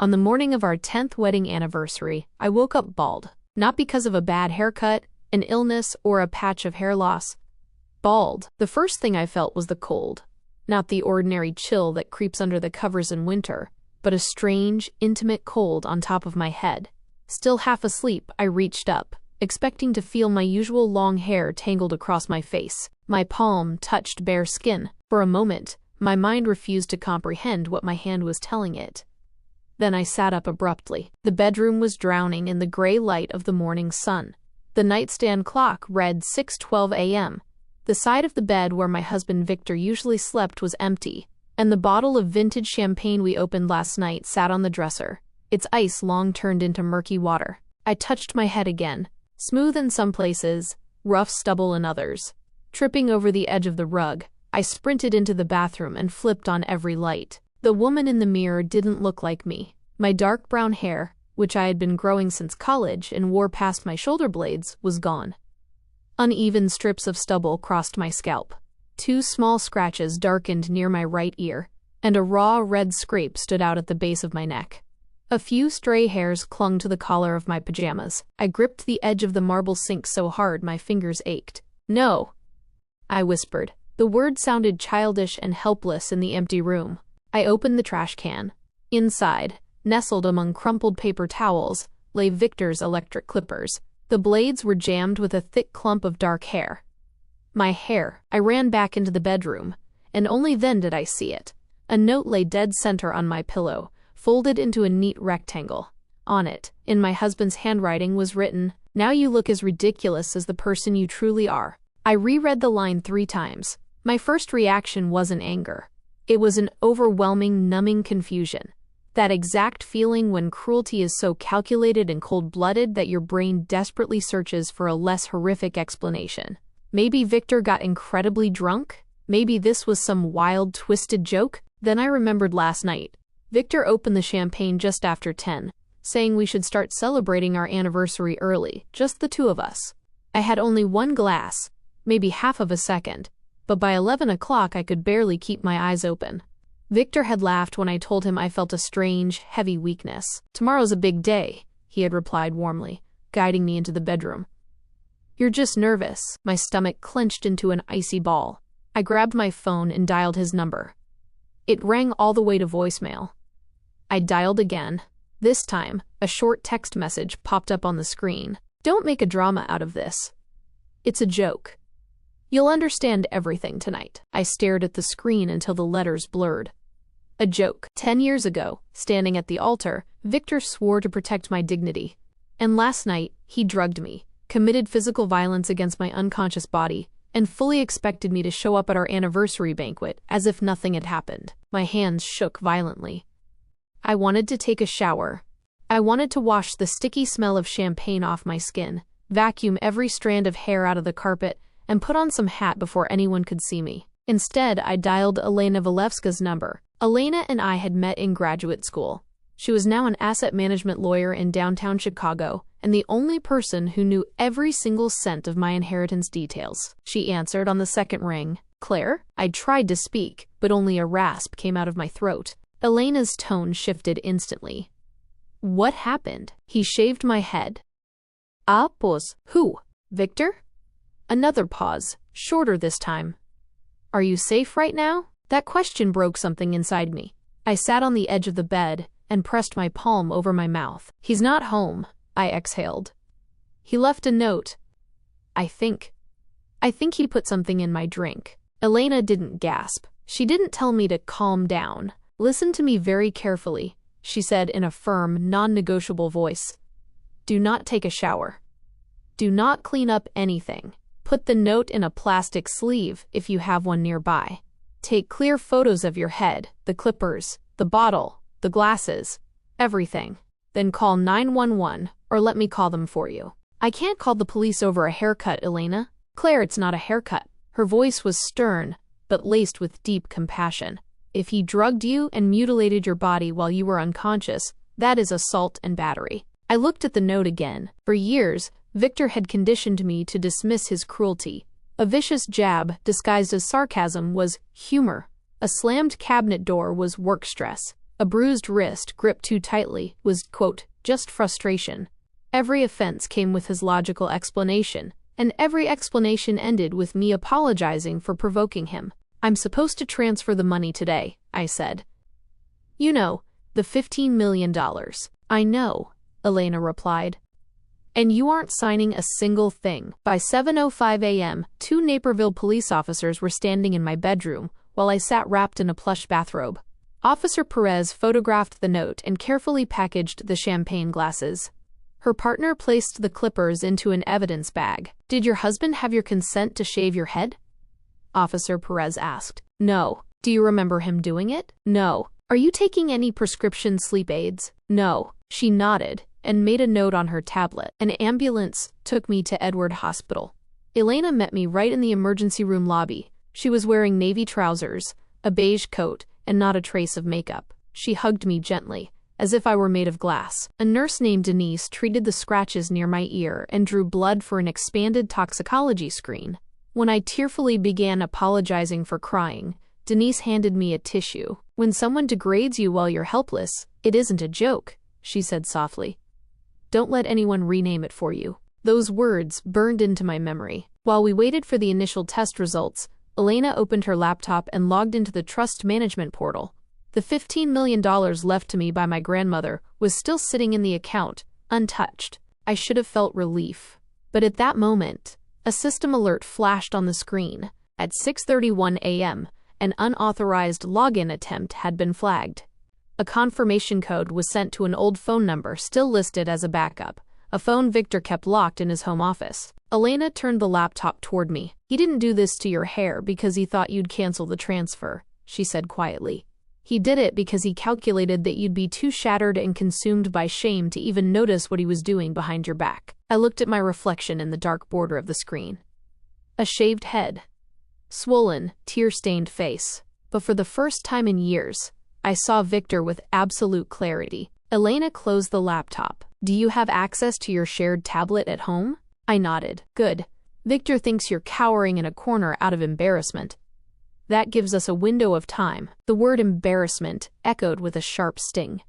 On the morning of our 10th wedding anniversary, I woke up bald. Not because of a bad haircut, an illness, or a patch of hair loss. Bald. The first thing I felt was the cold. Not the ordinary chill that creeps under the covers in winter, but a strange, intimate cold on top of my head. Still half asleep, I reached up, expecting to feel my usual long hair tangled across my face. My palm touched bare skin. For a moment, my mind refused to comprehend what my hand was telling it. Then I sat up abruptly. The bedroom was drowning in the gray light of the morning sun. The nightstand clock read 6:12 a.m. The side of the bed where my husband Victor usually slept was empty, and the bottle of vintage champagne we opened last night sat on the dresser, its ice long turned into murky water. I touched my head again, smooth in some places, rough stubble in others. Tripping over the edge of the rug, I sprinted into the bathroom and flipped on every light. The woman in the mirror didn't look like me. My dark brown hair, which I had been growing since college and wore past my shoulder blades, was gone. Uneven strips of stubble crossed my scalp. 2 small scratches darkened near my right ear, and a raw red scrape stood out at the base of my neck. A few stray hairs clung to the collar of my pajamas. I gripped the edge of the marble sink so hard my fingers ached. "No," I whispered. The word sounded childish and helpless in the empty room. I opened the trash can. Inside, nestled among crumpled paper towels, lay Victor's electric clippers. The blades were jammed with a thick clump of dark hair. My hair. I ran back into the bedroom, and only then did I see it. A note lay dead center on my pillow, folded into a neat rectangle. On it, in my husband's handwriting, was written, "Now you look as ridiculous as the person you truly are." I reread the line 3 times. My first reaction wasn't anger. It was an overwhelming, numbing confusion. That exact feeling when cruelty is so calculated and cold-blooded that your brain desperately searches for a less horrific explanation. Maybe Victor got incredibly drunk? Maybe this was some wild, twisted joke? Then I remembered last night. Victor opened the champagne just after 10, saying we should start celebrating our anniversary early, just the 2 of us. I had only 1 glass, maybe half of a second, but by 11 o'clock I could barely keep my eyes open. Victor had laughed when I told him I felt a strange, heavy weakness. "Tomorrow's a big day," he had replied warmly, guiding me into the bedroom. "You're just nervous." My stomach clenched into an icy ball. I grabbed my phone and dialed his number. It rang all the way to voicemail. I dialed again. This time, a short text message popped up on the screen. "Don't make a drama out of this. It's a joke. You'll understand everything tonight." I stared at the screen until the letters blurred. A joke. 10 years ago, standing at the altar, Victor swore to protect my dignity. And last night, he drugged me, committed physical violence against my unconscious body, and fully expected me to show up at our anniversary banquet as if nothing had happened. My hands shook violently. I wanted to take a shower. I wanted to wash the sticky smell of champagne off my skin, vacuum every strand of hair out of the carpet, and put on some hat before anyone could see me. Instead, I dialed Elena Valevska's number. Elena and I had met in graduate school. She was now an asset management lawyer in downtown Chicago, and the only person who knew every single cent of my inheritance details. She answered on the second ring. "Claire?" I tried to speak, but only a rasp came out of my throat. Elena's tone shifted instantly. "What happened?" He shaved my head. "Ah, pues. Who? Victor?" Another pause, shorter this time. "Are you safe right now?" That question broke something inside me. I sat on the edge of the bed and pressed my palm over my mouth. "He's not home," I exhaled. "He left a note. I think he put something in my drink." Elena didn't gasp. She didn't tell me to calm down. "Listen to me very carefully," she said in a firm, non-negotiable voice. "Do not take a shower. Do not clean up anything. Put the note in a plastic sleeve if you have one nearby. Take clear photos of your head, the clippers, the bottle, the glasses, everything. Then call 911, or let me call them for you." "I can't call the police over a haircut, Elena." "Claire, it's not a haircut." Her voice was stern, but laced with deep compassion. "If he drugged you and mutilated your body while you were unconscious, that is assault and battery." I looked at the note again. For years, Victor had conditioned me to dismiss his cruelty. A vicious jab, disguised as sarcasm, was humor. A slammed cabinet door was work stress. A bruised wrist gripped too tightly was, quote, just frustration. Every offense came with his logical explanation, and every explanation ended with me apologizing for provoking him. I'm supposed to transfer the money today, I said. You know, the $15 million. I know, Elena replied. And you aren't signing a single thing. By 7:05 a.m., 2 Naperville police officers were standing in my bedroom while I sat wrapped in a plush bathrobe. Officer Perez photographed the note and carefully packaged the champagne glasses. Her partner placed the clippers into an evidence bag. Did your husband have your consent to shave your head? Officer Perez asked. No. Do you remember him doing it? No. Are you taking any prescription sleep aids? No. She nodded and made a note on her tablet. An ambulance took me to Edward Hospital. Elena met me right in the emergency room lobby. She was wearing navy trousers, a beige coat, and not a trace of makeup. She hugged me gently, as if I were made of glass. A nurse named Denise treated the scratches near my ear and drew blood for an expanded toxicology screen. When I tearfully began apologizing for crying, Denise handed me a tissue. When someone degrades you while you're helpless, it isn't a joke, she said softly. Don't let anyone rename it for you. Those words burned into my memory. While we waited for the initial test results, Elena opened her laptop and logged into the trust management portal. The $15 million left to me by my grandmother was still sitting in the account, untouched. I should have felt relief. But at that moment, a system alert flashed on the screen. At 6:31 a.m., an unauthorized login attempt had been flagged. A confirmation code was sent to an old phone number still listed as a backup, a phone Victor kept locked in his home office. Elena turned the laptop toward me. He didn't do this to your hair because he thought you'd cancel the transfer, she said quietly. He did it because he calculated that you'd be too shattered and consumed by shame to even notice what he was doing behind your back. I looked at my reflection in the dark border of the screen. A shaved head. Swollen, tear-stained face. But for the first time in years, I saw Victor with absolute clarity. Elena closed the laptop. Do you have access to your shared tablet at home? I nodded. Good. Victor thinks you're cowering in a corner out of embarrassment. That gives us a window of time. The word embarrassment echoed with a sharp sting.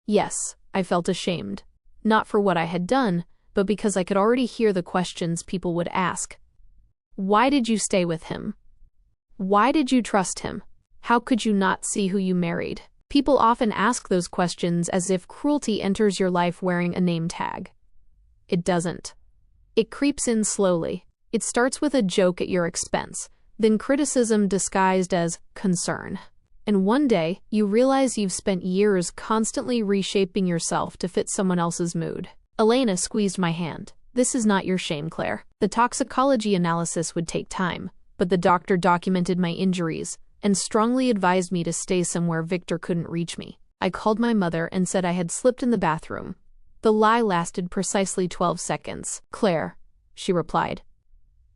Yes, I felt ashamed. Not for what I had done, but because I could already hear the questions people would ask. Why did you stay with him? Why did you trust him? How could you not see who you married? People often ask those questions as if cruelty enters your life wearing a name tag. It doesn't. It creeps in slowly. It starts with a joke at your expense, then criticism disguised as concern. And one day, you realize you've spent years constantly reshaping yourself to fit someone else's mood. Elena squeezed my hand. This is not your shame, Claire. The toxicology analysis would take time, but the doctor documented my injuries and strongly advised me to stay somewhere Victor couldn't reach me. I called my mother and said I had slipped in the bathroom. The lie lasted precisely 12 seconds. Claire, she replied.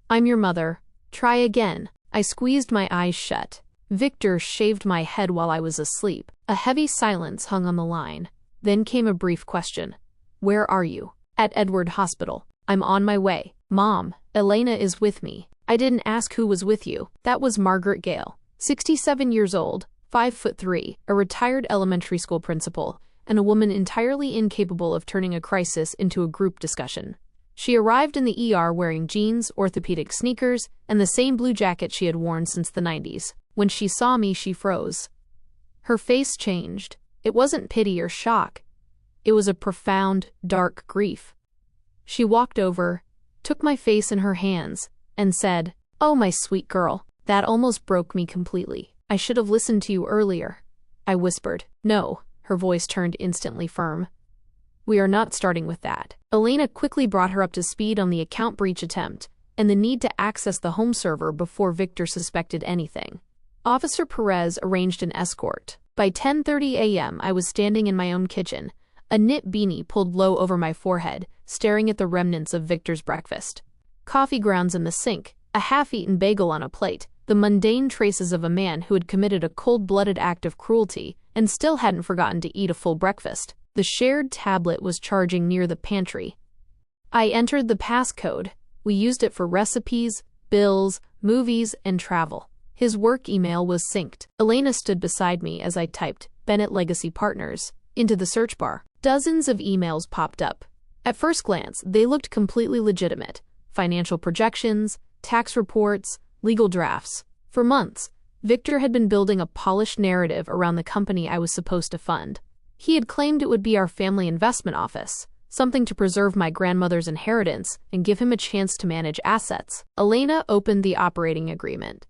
I'm your mother. Try again. I squeezed my eyes shut. Victor shaved my head while I was asleep. A heavy silence hung on the line. Then came a brief question. Where are you? At Edward Hospital. I'm on my way. Mom, Elena is with me. I didn't ask who was with you. That was Margaret Gale, 67 years old, 5'3", a retired elementary school principal, and a woman entirely incapable of turning a crisis into a group discussion. She arrived in the ER wearing jeans, orthopedic sneakers, and the same blue jacket she had worn since the 90s. When she saw me, she froze. Her face changed. It wasn't pity or shock. It was a profound, dark grief. She walked over, took my face in her hands, and said, "Oh, my sweet girl." That almost broke me completely. I should have listened to you earlier. I whispered. No, her voice turned instantly firm. We are not starting with that. Elena quickly brought her up to speed on the account breach attempt and the need to access the home server before Victor suspected anything. Officer Perez arranged an escort. By 10:30 a.m., I was standing in my own kitchen, a knit beanie pulled low over my forehead, staring at the remnants of Victor's breakfast. Coffee grounds in the sink, a half-eaten bagel on a plate, the mundane traces of a man who had committed a cold-blooded act of cruelty and still hadn't forgotten to eat a full breakfast. The shared tablet was charging near the pantry. I entered the passcode. We used it for recipes, bills, movies, and travel. His work email was synced. Elena stood beside me as I typed, Bennett Legacy Partners, into the search bar. Dozens of emails popped up. At first glance, they looked completely legitimate. Financial projections, tax reports, legal drafts. For months, Victor had been building a polished narrative around the company I was supposed to fund. He had claimed it would be our family investment office, something to preserve my grandmother's inheritance and give him a chance to manage assets. Elena opened the operating agreement.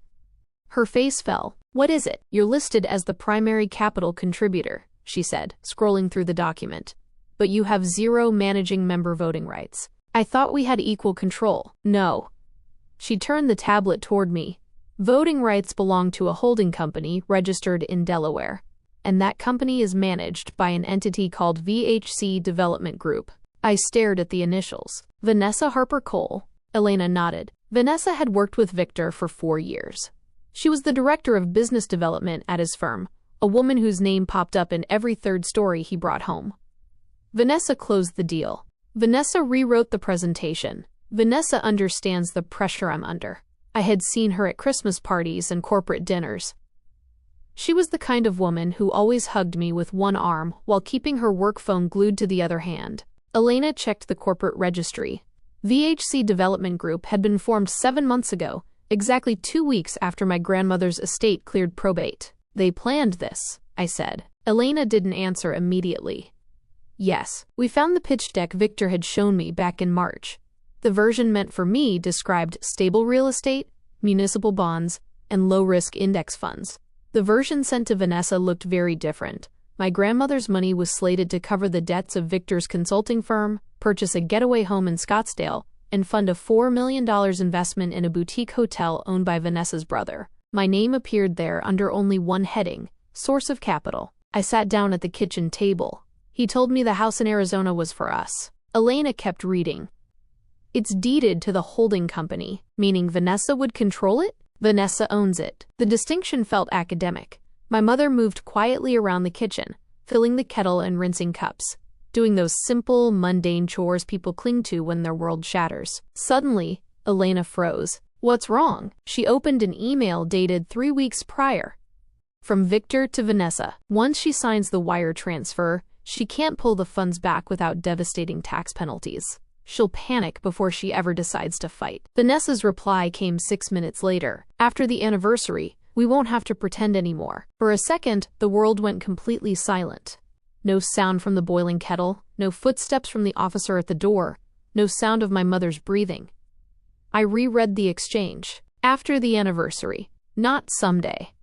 Her face fell. "What is it? You're listed as the primary capital contributor," she said, scrolling through the document. "But you have 0 managing member voting rights. I thought we had equal control." "No." She turned the tablet toward me. "Voting rights belong to a holding company registered in Delaware, and that company is managed by an entity called VHC Development Group." I stared at the initials. "Vanessa Harper Cole." Elena nodded. Vanessa had worked with Victor for 4 years. She was the director of business development at his firm, a woman whose name popped up in every third story he brought home. Vanessa closed the deal. Vanessa rewrote the presentation. Vanessa understands the pressure I'm under. I had seen her at Christmas parties and corporate dinners. She was the kind of woman who always hugged me with one arm while keeping her work phone glued to the other hand. Elena checked the corporate registry. VHC Development Group had been formed 7 months ago, exactly 2 weeks after my grandmother's estate cleared probate. "They planned this," I said. Elena didn't answer immediately. "Yes, we found the pitch deck Victor had shown me back in March. The version meant for me described stable real estate, municipal bonds, and low-risk index funds. The version sent to Vanessa looked very different. My grandmother's money was slated to cover the debts of Victor's consulting firm, purchase a getaway home in Scottsdale, and fund a $4 million investment in a boutique hotel owned by Vanessa's brother. My name appeared there under only one heading, source of capital. I sat down at the kitchen table. He told me the house in Arizona was for us. Elena kept reading. "It's deeded to the holding company, meaning Vanessa would control it? Vanessa owns it." The distinction felt academic. My mother moved quietly around the kitchen, filling the kettle and rinsing cups, doing those simple, mundane chores people cling to when their world shatters. Suddenly, Elena froze. "What's wrong?" She opened an email dated 3 weeks prior. From Victor to Vanessa. "Once she signs the wire transfer, she can't pull the funds back without devastating tax penalties. She'll panic before she ever decides to fight." Vanessa's reply came 6 minutes later. "After the anniversary, we won't have to pretend anymore." For a second, the world went completely silent. No sound from the boiling kettle, no footsteps from the officer at the door, no sound of my mother's breathing. I reread the exchange. "After the anniversary, not someday."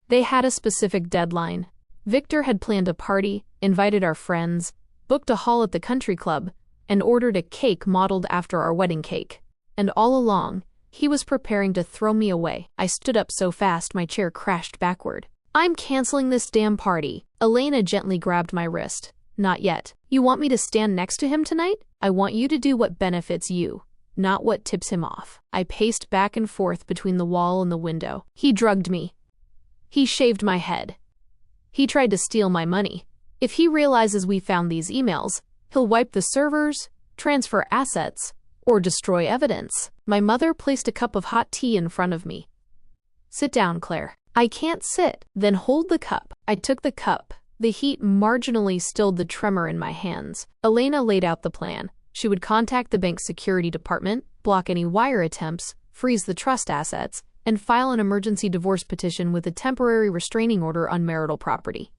They had a specific deadline. Victor had planned a party, invited our friends, booked a hall at the country club, and ordered a cake modeled after our wedding cake. And all along, he was preparing to throw me away. I stood up so fast my chair crashed backward. "I'm canceling this damn party." Elena gently grabbed my wrist. "Not yet. You want me to stand next to him tonight? I want you to do what benefits you, not what tips him off." I paced back and forth between the wall and the window. He drugged me. He shaved my head. He tried to steal my money. If he realizes we found these emails, he'll wipe the servers, transfer assets, or destroy evidence. My mother placed a cup of hot tea in front of me. "Sit down, Claire." "I can't sit." "Then hold the cup." I took the cup. The heat marginally stilled the tremor in my hands. Elena laid out the plan. She would contact the bank's security department, block any wire attempts, freeze the trust assets, and file an emergency divorce petition with a temporary restraining order on marital property.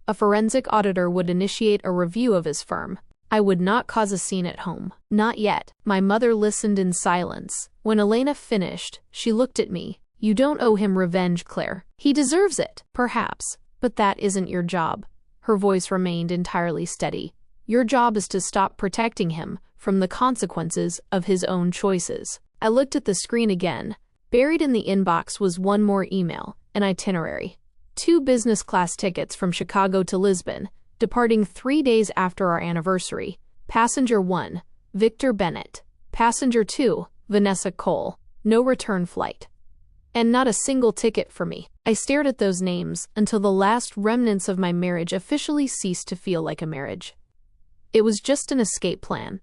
A forensic auditor would initiate a review of his firm. I would not cause a scene at home. Not yet. My mother listened in silence. When Elena finished, she looked at me. "You don't owe him revenge, Claire. He deserves it, perhaps, but that isn't your job." Her voice remained entirely steady. "Your job is to stop protecting him from the consequences of his own choices." I looked at the screen again. Buried in the inbox was one more email, an itinerary. 2 business class tickets from Chicago to Lisbon, departing 3 days after our anniversary. Passenger 1, Victor Bennett. Passenger 2, Vanessa Cole. No return flight. And not a single ticket for me. I stared at those names until the last remnants of my marriage officially ceased to feel like a marriage. It was just an escape plan.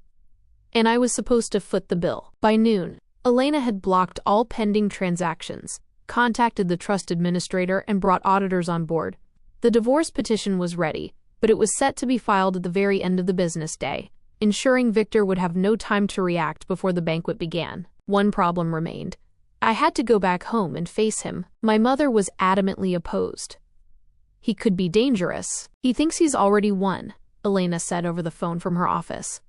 And I was supposed to foot the bill. By noon, Elena had blocked all pending transactions, contacted the trust administrator, and brought auditors on board. The divorce petition was ready, but it was set to be filed at the very end of the business day, ensuring Victor would have no time to react before the banquet began. One problem remained. I had to go back home and face him. My mother was adamantly opposed. He could be dangerous. He thinks he's already won, Elena said over the phone from her office.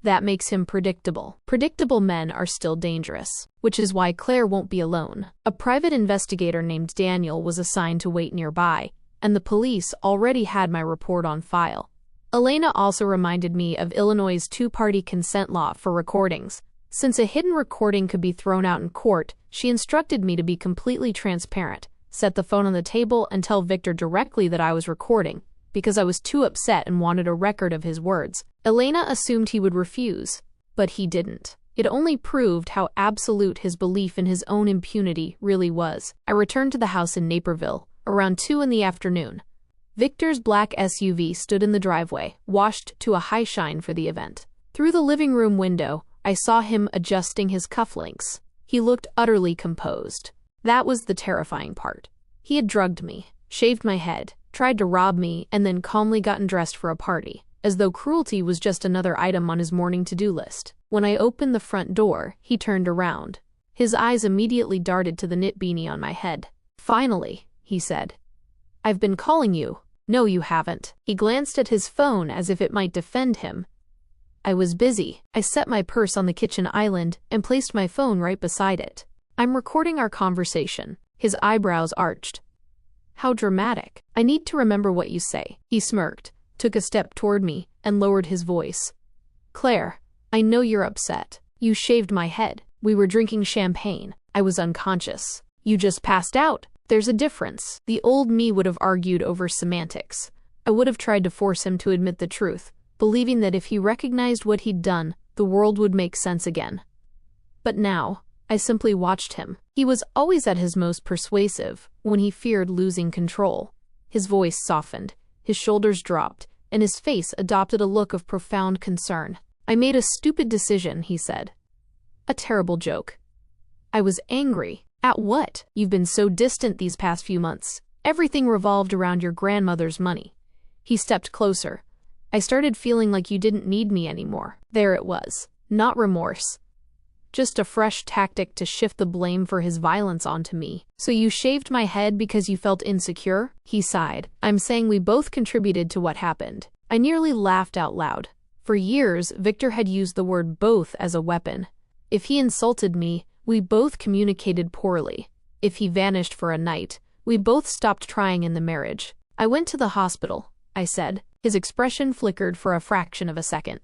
That makes him predictable. Predictable men are still dangerous, which is why Claire won't be alone. A private investigator named Daniel was assigned to wait nearby, and the police already had my report on file. Elena also reminded me of Illinois' two-party consent law for recordings. Since a hidden recording could be thrown out in court, she instructed me to be completely transparent, set the phone on the table, and tell Victor directly that I was recording, because I was too upset and wanted a record of his words. Elena assumed he would refuse, but he didn't. It only proved how absolute his belief in his own impunity really was. I returned to the house in Naperville, around 2 in the afternoon. Victor's black SUV stood in the driveway, washed to a high shine for the event. Through the living room window, I saw him adjusting his cufflinks. He looked utterly composed. That was the terrifying part. He had drugged me, shaved my head, tried to rob me, and then calmly gotten dressed for a party, as though cruelty was just another item on his morning to-do list. When I opened the front door, he turned around. His eyes immediately darted to the knit beanie on my head. "Finally," he said. "I've been calling you." "No, you haven't." He glanced at his phone as if it might defend him. "I was busy." I set my purse on the kitchen island and placed my phone right beside it. "I'm recording our conversation." His eyebrows arched. "How dramatic." "I need to remember what you say." He smirked, took a step toward me, and lowered his voice. "Claire, I know you're upset. You shaved my head. We were drinking champagne. I was unconscious. You just passed out. There's a difference." The old me would have argued over semantics. I would have tried to force him to admit the truth, believing that if he recognized what he'd done, the world would make sense again. But now, I simply watched him. He was always at his most persuasive when he feared losing control. His voice softened, his shoulders dropped, and his face adopted a look of profound concern. "I made a stupid decision," he said. "A terrible joke." I was angry. "At what? You've been so distant these past few months. Everything revolved around your grandmother's money." He stepped closer. "I started feeling like you didn't need me anymore." There it was. Not remorse. Just a fresh tactic to shift the blame for his violence onto me. "So you shaved my head because you felt insecure?" He sighed. "I'm saying we both contributed to what happened." I nearly laughed out loud. For years, Victor had used the word both as a weapon. If he insulted me, we both communicated poorly. If he vanished for a night, we both stopped trying in the marriage. "I went to the hospital," I said. His expression flickered for a fraction of a second.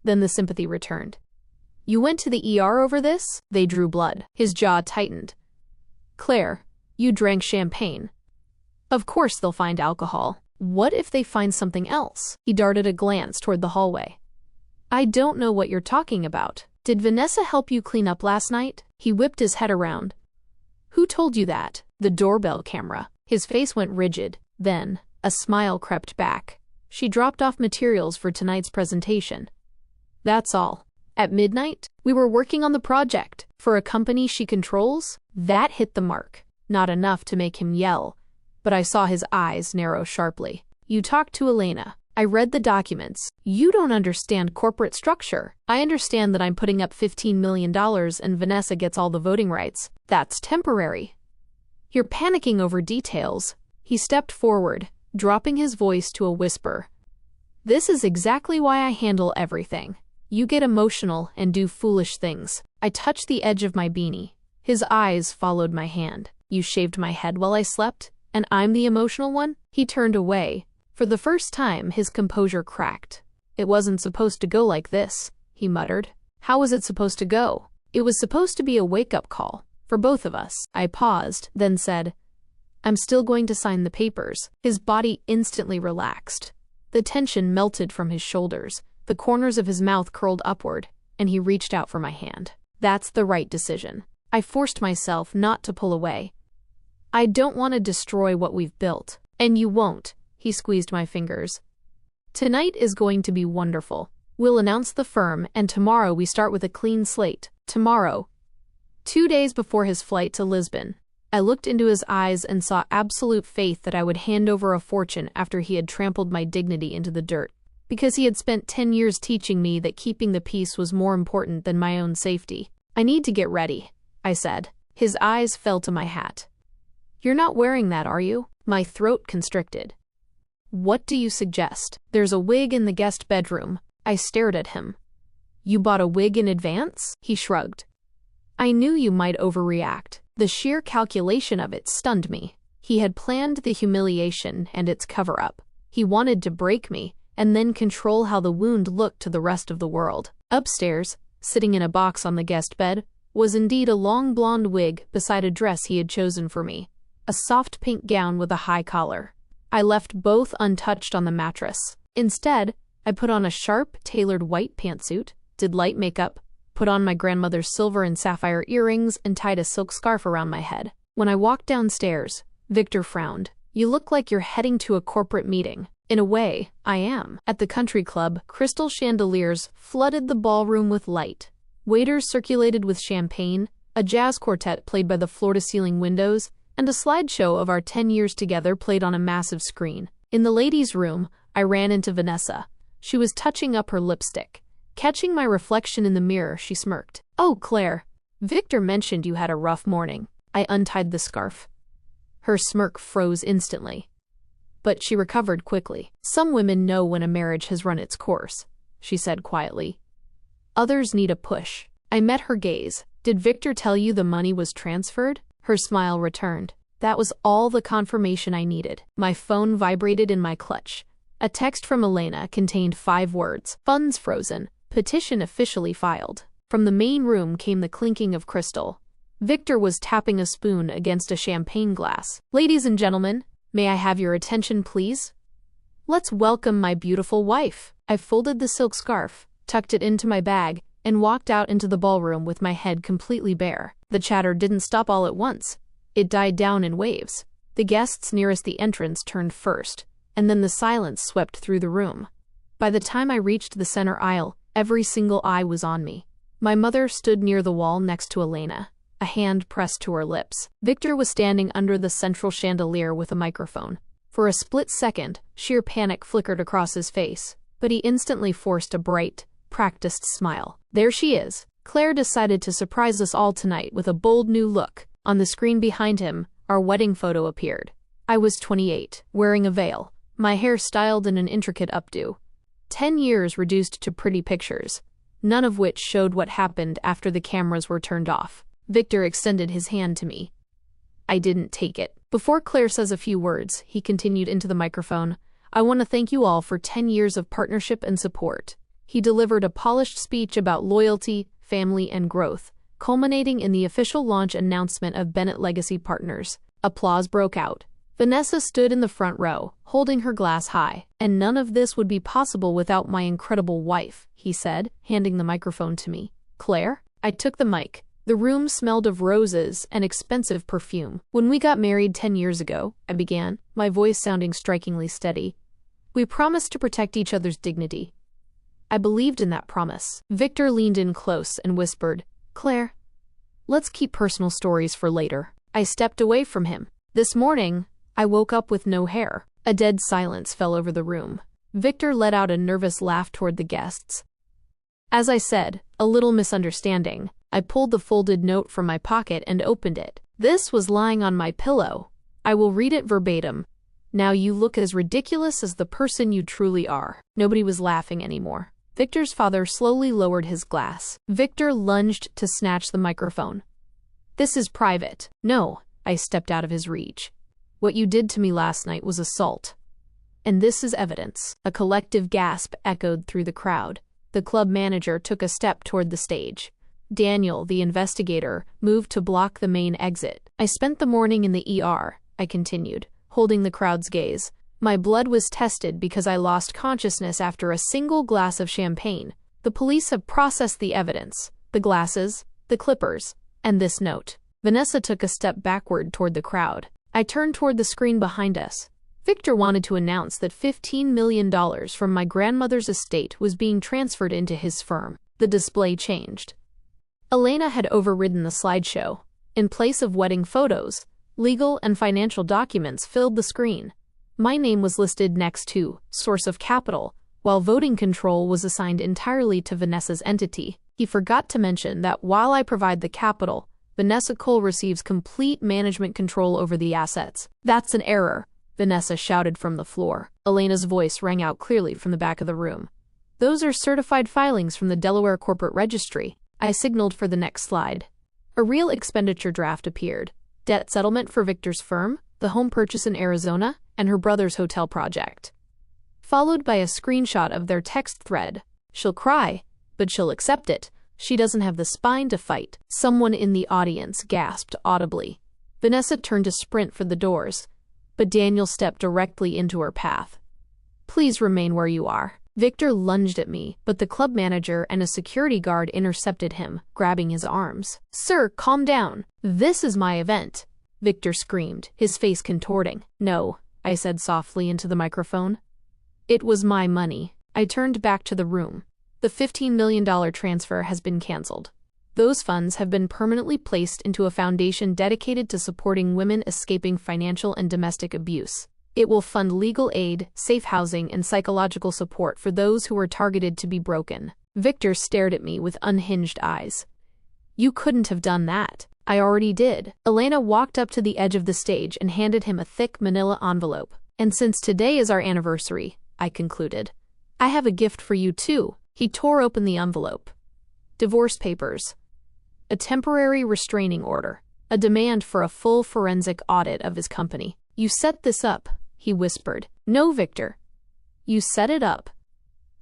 Then the sympathy returned. "You went to the ER over this?" They drew blood. His jaw tightened. "Claire, you drank champagne. Of course they'll find alcohol. What if they find something else?" He darted a glance toward the hallway. "I don't know what you're talking about. Did Vanessa help you clean up last night?" He whipped his head around. "Who told you that?" "The doorbell camera." His face went rigid. Then, a smile crept back. "She dropped off materials for tonight's presentation. That's all. At midnight, we were working on the project for a company she controls." That hit the mark. Not enough to make him yell, but I saw his eyes narrow sharply. "You talked to Elena. I read the documents. You don't understand corporate structure. I understand that I'm putting up $15 million and Vanessa gets all the voting rights. That's temporary. You're panicking over details." He stepped forward, dropping his voice to a whisper. "This is exactly why I handle everything. You get emotional and do foolish things." I touched the edge of my beanie. His eyes followed my hand. "You shaved my head while I slept, and I'm the emotional one?" He turned away. For the first time, his composure cracked. "It wasn't supposed to go like this," he muttered. "How was it supposed to go?" "It was supposed to be a wake-up call, for both of us." I paused, then said, "I'm still going to sign the papers." His body instantly relaxed. The tension melted from his shoulders. The corners of his mouth curled upward, and he reached out for my hand. "That's the right decision." I forced myself not to pull away. "I don't want to destroy what we've built." "And you won't." He squeezed my fingers. "Tonight is going to be wonderful. We'll announce the firm, and tomorrow we start with a clean slate." Tomorrow. 2 days before his flight to Lisbon. I looked into his eyes and saw absolute faith that I would hand over a fortune after he had trampled my dignity into the dirt, because he had spent 10 years teaching me that keeping the peace was more important than my own safety. "I need to get ready," I said. His eyes fell to my hat. "You're not wearing that, are you?" My throat constricted. "What do you suggest?" "There's a wig in the guest bedroom." I stared at him. "You bought a wig in advance?" He shrugged. "I knew you might overreact." The sheer calculation of it stunned me. He had planned the humiliation and its cover-up. He wanted to break me and then control how the wound looked to the rest of the world. Upstairs, sitting in a box on the guest bed, was indeed a long blonde wig beside a dress he had chosen for me, a soft pink gown with a high collar. I left both untouched on the mattress. Instead, I put on a sharp, tailored white pantsuit, did light makeup, put on my grandmother's silver and sapphire earrings, and tied a silk scarf around my head. When I walked downstairs, Victor frowned. "You look like you're heading to a corporate meeting." In a way, I am. At the country club, crystal chandeliers flooded the ballroom with light. Waiters circulated with champagne, a jazz quartet played by the floor-to-ceiling windows, and a slideshow of our 10 years together played on a massive screen. In the ladies' room, I ran into Vanessa. She was touching up her lipstick. Catching my reflection in the mirror, she smirked. "Oh, Claire, Victor mentioned you had a rough morning." I untied the scarf. Her smirk froze instantly. But she recovered quickly. "Some women know when a marriage has run its course," she said quietly. "Others need a push." I met her gaze. "Did Victor tell you the money was transferred?" Her smile returned. That was all the confirmation I needed. My phone vibrated in my clutch. A text from Elena contained 5 words. "Funds frozen. Petition officially filed." From the main room came the clinking of crystal. Victor was tapping a spoon against a champagne glass. "Ladies and gentlemen, may I have your attention, please? Let's welcome my beautiful wife." I folded the silk scarf, tucked it into my bag, and walked out into the ballroom with my head completely bare. The chatter didn't stop all at once. It died down in waves. The guests nearest the entrance turned first, and then the silence swept through the room. By the time I reached the center aisle, every single eye was on me. My mother stood near the wall next to Elena, a hand pressed to her lips. Victor was standing under the central chandelier with a microphone. For a split second, sheer panic flickered across his face, but he instantly forced a bright, practiced smile. "There she is." Claire decided to surprise us all tonight with a bold new look. On the screen behind him, our wedding photo appeared. I was 28, wearing a veil, my hair styled in an intricate updo. 10 years reduced to pretty pictures, none of which showed what happened after the cameras were turned off. Victor extended his hand to me. I didn't take it. Before Claire says a few words, he continued into the microphone. "I want to thank you all for 10 years of partnership and support." He delivered a polished speech about loyalty, family, and growth, culminating in the official launch announcement of Bennett Legacy Partners. Applause broke out. Vanessa stood in the front row, holding her glass high. "And none of this would be possible without my incredible wife," he said, handing the microphone to me. "Claire?" I took the mic. The room smelled of roses and expensive perfume. "When we got married 10 years ago," I began, my voice sounding strikingly steady, "we promised to protect each other's dignity. I believed in that promise." Victor leaned in close and whispered, "Claire, let's keep personal stories for later." I stepped away from him. "This morning, I woke up with no hair." A dead silence fell over the room. Victor let out a nervous laugh toward the guests. As I said, a little misunderstanding. I pulled the folded note from my pocket and opened it. This was lying on my pillow. I will read it verbatim. "Now you look as ridiculous as the person you truly are." Nobody was laughing anymore. Victor's father slowly lowered his glass. Victor lunged to snatch the microphone. "This is private." "No," I stepped out of his reach. "What you did to me last night was assault. And this is evidence." A collective gasp echoed through the crowd. The club manager took a step toward the stage. Daniel, the investigator, moved to block the main exit. "I spent the morning in the ER," I continued, holding the crowd's gaze. "My blood was tested because I lost consciousness after a single glass of champagne. The police have processed the evidence, the glasses, the clippers, and this note." Vanessa took a step backward toward the crowd. I turned toward the screen behind us. Victor wanted to announce that $15 million from my grandmother's estate was being transferred into his firm. The display changed. Elena had overridden the slideshow. In place of wedding photos, Legal and financial documents filled the screen. My name was listed next to source of capital, while voting control was assigned entirely to Vanessa's entity. He forgot to mention that while I provide the capital, Vanessa Cole receives complete management control over the assets. That's an error, Vanessa shouted from the floor. Elena's voice rang out clearly from the back of the room. Those are certified filings from the Delaware Corporate Registry. I signaled for the next slide. A real expenditure draft appeared. Debt settlement for Victor's firm, the home purchase in Arizona, and her brother's hotel project. Followed by a screenshot of their text thread. She'll cry, but she'll accept it. She doesn't have the spine to fight. Someone in the audience gasped audibly. Vanessa turned to sprint for the doors, but Daniel stepped directly into her path. Please remain where you are. Victor lunged at me, but the club manager and a security guard intercepted him, grabbing his arms. Sir, calm down. This is my event, Victor screamed, his face contorting. No, I said softly into the microphone. It was my money. I turned back to the room. The $15 million transfer has been canceled. Those funds have been permanently placed into a foundation dedicated to supporting women escaping financial and domestic abuse. It will fund legal aid, safe housing, and psychological support for those who are targeted to be broken. Victor stared at me with unhinged eyes. You couldn't have done that. I already did. Elena walked up to the edge of the stage and handed him a thick manila envelope. And since today is our anniversary, I concluded, I have a gift for you too. He tore open the envelope. Divorce papers. A temporary restraining order. A demand for a full forensic audit of his company. You set this up, he whispered. No, Victor. You set it up.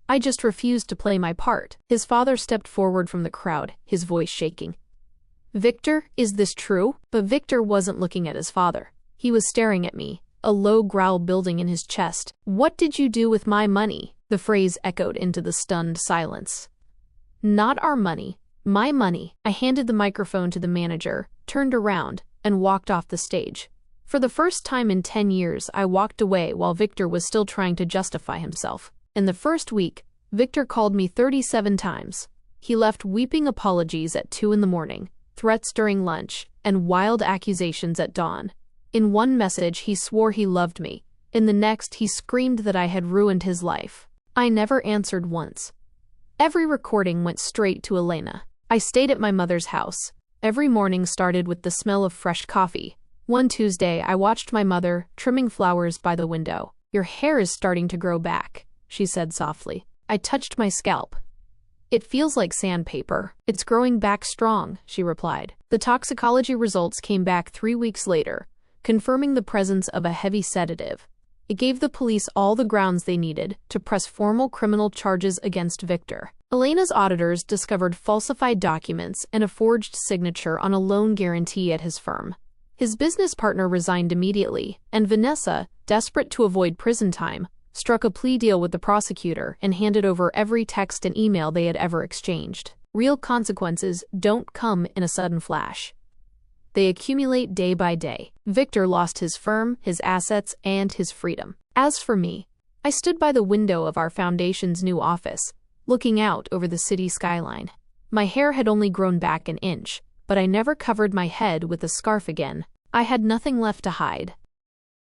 I just refused to play my part. His father stepped forward from the crowd, his voice shaking. Victor, is this true? But Victor wasn't looking at his father. He was staring at me, a low growl building in his chest. What did you do with my money? The phrase echoed into the stunned silence. Not our money. My money. I handed the microphone to the manager, turned around, and walked off the stage. For the first time in 10 years, I walked away while Victor was still trying to justify himself. In the first week, Victor called me 37 times. He left weeping apologies at 2 a.m, threats during lunch, and wild accusations at dawn. In one message, he swore he loved me. In the next, he screamed that I had ruined his life. I never answered once. Every recording went straight to Elena. I stayed at my mother's house. Every morning started with the smell of fresh coffee. One Tuesday, I watched my mother trimming flowers by the window. Your hair is starting to grow back, she said softly. I touched my scalp. It feels like sandpaper. It's growing back strong, she replied. The toxicology results came back 3 weeks later, confirming the presence of a heavy sedative. It gave the police all the grounds they needed to press formal criminal charges against Victor. Elena's auditors discovered falsified documents and a forged signature on a loan guarantee at his firm. His business partner resigned immediately, and Vanessa, desperate to avoid prison time, struck a plea deal with the prosecutor and handed over every text and email they had ever exchanged. Real consequences don't come in a sudden flash. They accumulate day by day. Victor lost his firm, his assets, and his freedom. As for me, I stood by the window of our foundation's new office, looking out over the city skyline. My hair had only grown back an inch, but I never covered my head with a scarf again. I had nothing left to hide.